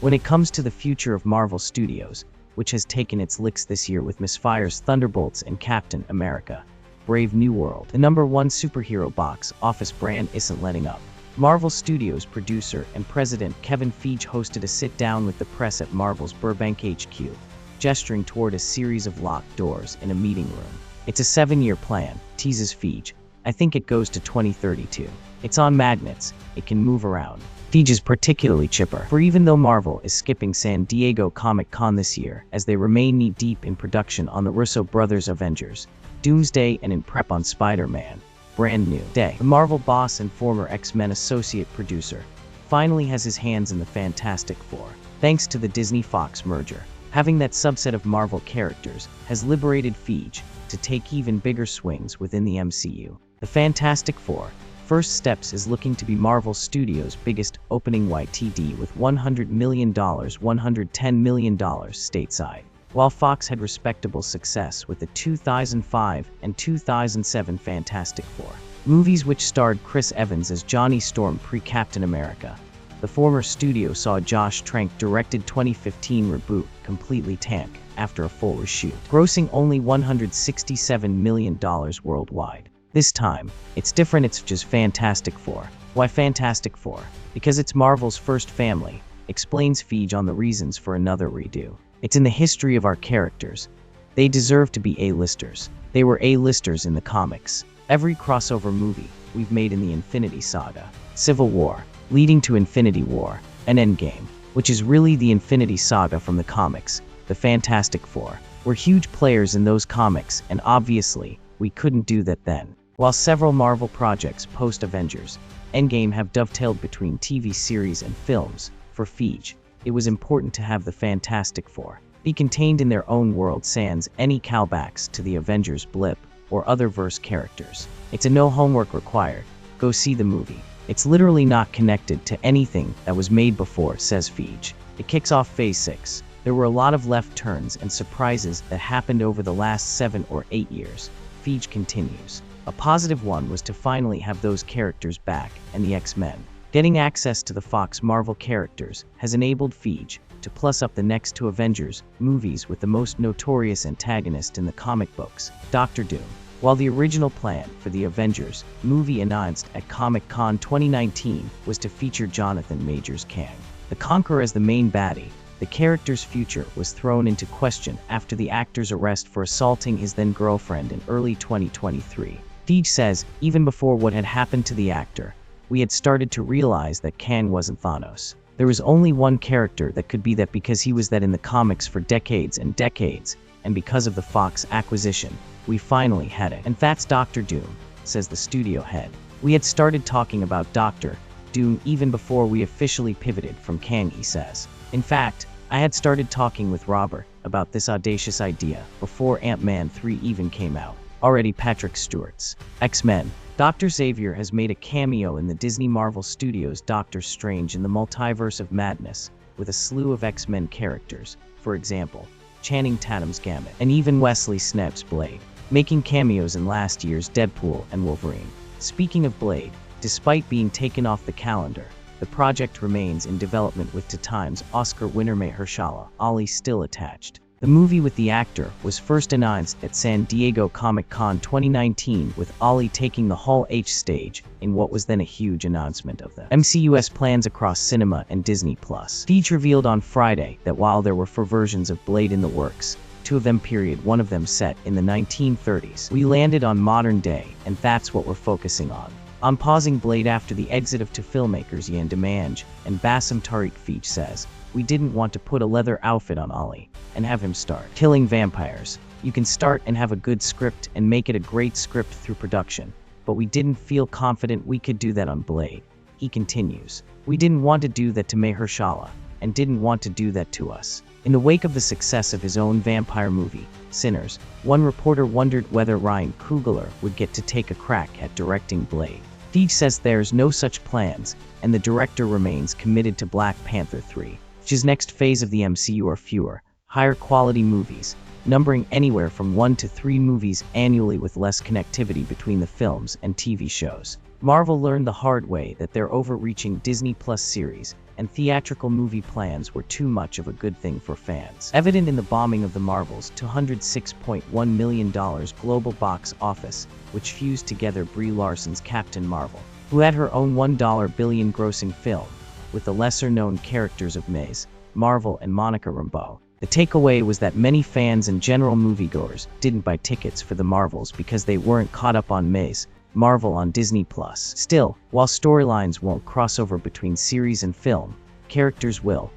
When it comes to the future of Marvel Studios, which has taken its licks this year with Misfire's Thunderbolts and Captain America: Brave New World, the #1 superhero box office brand isn't letting up. Marvel Studios producer and president Kevin Feige hosted a sit-down with the press at Marvel's Burbank HQ, gesturing toward a series of locked doors in a meeting room. "It's a 7-year plan," teases Feige. "I think it goes to 2032. It's on magnets, it can move around." Feige is particularly chipper, for even though Marvel is skipping San Diego Comic-Con this year as they remain knee-deep in production on the Russo brothers' Avengers, Doomsday, and in prep on Spider-Man: Brand New Day, the Marvel boss and former X-Men associate producer finally has his hands in the Fantastic Four. Thanks to the Disney-Fox merger, having that subset of Marvel characters has liberated Feige to take even bigger swings within the MCU. The Fantastic Four First Steps is looking to be Marvel Studios' biggest opening YTD with $100 million, $110 million stateside. While Fox had respectable success with the 2005 and 2007 Fantastic Four movies, which starred Chris Evans as Johnny Storm pre-Captain America, the former studio saw Josh Trank-directed 2015 Reboot completely tank after a full reshoot, grossing only $167 million worldwide. This time, it's different. It's just Fantastic Four. Why Fantastic Four? Because it's Marvel's first family, explains Feige on the reasons for another redo. "It's in the history of our characters. They deserve to be A-listers. They were A-listers in the comics. Every crossover movie we've made in the Infinity Saga, Civil War, leading to Infinity War, and Endgame, which is really the Infinity Saga from the comics, the Fantastic Four, were huge players in those comics, and obviously, we couldn't do that then." While several Marvel projects post-Avengers Endgame have dovetailed between TV series and films, for Feige, it was important to have the Fantastic Four be contained in their own world sans any callbacks to the Avengers blip or other verse characters. "It's a no homework required. Go see the movie. It's literally not connected to anything that was made before," says Feige. It kicks off Phase 6. "There were a lot of left turns and surprises that happened over the last 7 or 8 years. Feige continues. "A positive one was to finally have those characters back and the X-Men. Getting access to the Fox Marvel characters has enabled Feige to plus up the next 2 Avengers movies with the most notorious antagonist in the comic books, Dr. Doom." While the original plan for the Avengers movie announced at Comic-Con 2019 was to feature Jonathan Majors Kang, the Conqueror, as the main baddie, the character's future was thrown into question after the actor's arrest for assaulting his then-girlfriend in early 2023. Feige says, "Even before what had happened to the actor, we had started to realize that Kang wasn't Thanos. There was only one character that could be that because he was that in the comics for decades and decades, and because of the Fox acquisition, we finally had it. And that's Dr. Doom," says the studio head. "We had started talking about Dr. Doom even before we officially pivoted from Kang," he says. "In fact, I had started talking with Robert about this audacious idea before Ant-Man 3 even came out." Already Patrick Stewart's X-Men. Dr. Xavier has made a cameo in the Disney Marvel Studios' Doctor Strange in the Multiverse of Madness, with a slew of X-Men characters, for example, Channing Tatum's Gambit, and even Wesley Snipes' Blade, making cameos in last year's Deadpool and Wolverine. Speaking of Blade, despite being taken off the calendar, the project remains in development with two-times Oscar winner Mahershala Ali still attached. The movie with the actor was first announced at San Diego Comic-Con 2019, with Ali taking the Hall H stage in what was then a huge announcement of the MCU's plans across cinema and Disney+. Feige revealed on Friday that while there were 4 versions of Blade in the works, 2 of them one of them set in the 1930s, we landed on modern day, and that's what we're focusing on. I'm pausing Blade after the exit of 2 filmmakers Yan Dimanche and Bassem Tariq. Feige says, "We didn't want to put a leather outfit on Ali and have him start killing vampires. You can start and have a good script and make it a great script through production, but we didn't feel confident we could do that on Blade." He continues, "We didn't want to do that to Mahershala, and didn't want to do that to us." In the wake of the success of his own vampire movie, Sinners, one reporter wondered whether Ryan Coogler would get to take a crack at directing Blade. Feige says there's no such plans, and the director remains committed to Black Panther 3, which is next phase of the MCU or fewer, higher quality movies, numbering anywhere from 1 to 3 movies annually with less connectivity between the films and TV shows. Marvel learned the hard way that their overreaching Disney Plus series and theatrical movie plans were too much of a good thing for fans. Evident in the bombing of the Marvels' $206.1 million global box office, which fused together Brie Larson's Captain Marvel, who had her own $1 billion grossing film, with the lesser-known characters of Ms. Marvel and Monica Rambeau. The takeaway was that many fans and general moviegoers didn't buy tickets for the Marvels because they weren't caught up on Ms. Marvel on Disney+. Still, while storylines won't cross over between series and film, characters will.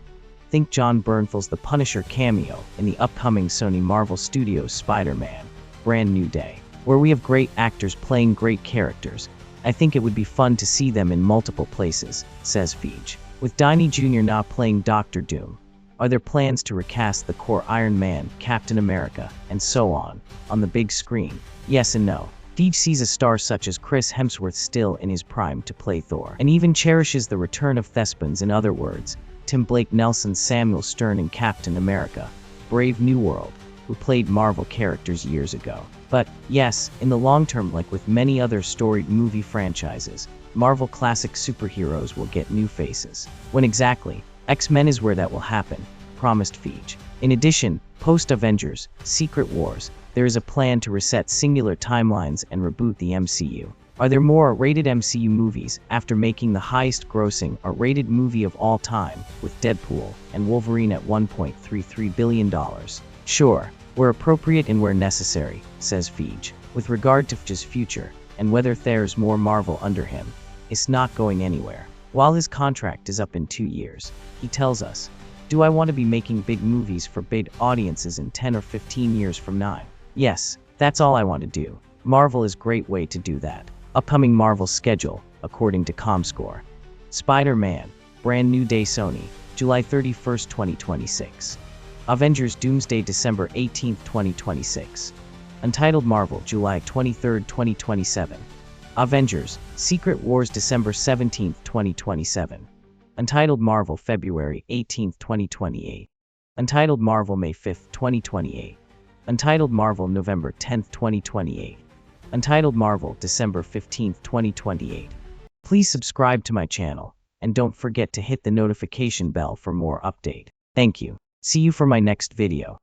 Think John Bernthal's The Punisher cameo in the upcoming Sony Marvel Studios Spider-Man: Brand New Day, where we have great actors playing great characters. I think it would be fun to see them in multiple places, says Feige. With Downey Jr. now playing Doctor Doom, are there plans to recast the core Iron Man, Captain America, and so on the big screen? Yes and no. Feige sees a star such as Chris Hemsworth still in his prime to play Thor, and even cherishes the return of thespians. In other words, Tim Blake Nelson's Samuel Stern in Captain America: Brave New World, who played Marvel characters years ago. But, yes, in the long term, like with many other storied movie franchises, Marvel classic superheroes will get new faces. When exactly? X-Men is where that will happen, promised Feige. In addition, post-Avengers, Secret Wars, there is a plan to reset singular timelines and reboot the MCU. Are there more R-rated MCU movies after making the highest-grossing R-rated movie of all time, with Deadpool and Wolverine at $1.33 billion? Sure, where appropriate and where necessary, says Feige. With regard to Feige's future, and whether there's more Marvel under him, it's not going anywhere. While his contract is up in 2 years, he tells us, "Do I want to be making big movies for big audiences in 10 or 15 years from now? Yes, that's all I want to do." Marvel is a great way to do that. Upcoming Marvel schedule, according to Comscore. Spider-Man: Brand New Day, Sony, July 31, 2026. Avengers: Doomsday, December 18, 2026. Untitled Marvel, July 23, 2027. Avengers: Secret Wars, December 17, 2027. Untitled Marvel, February 18, 2028. Untitled Marvel, May 5, 2028. Untitled Marvel, November 10, 2028. Untitled Marvel, December 15, 2028. Please subscribe to my channel, and don't forget to hit the notification bell for more update. Thank you. See you for my next video.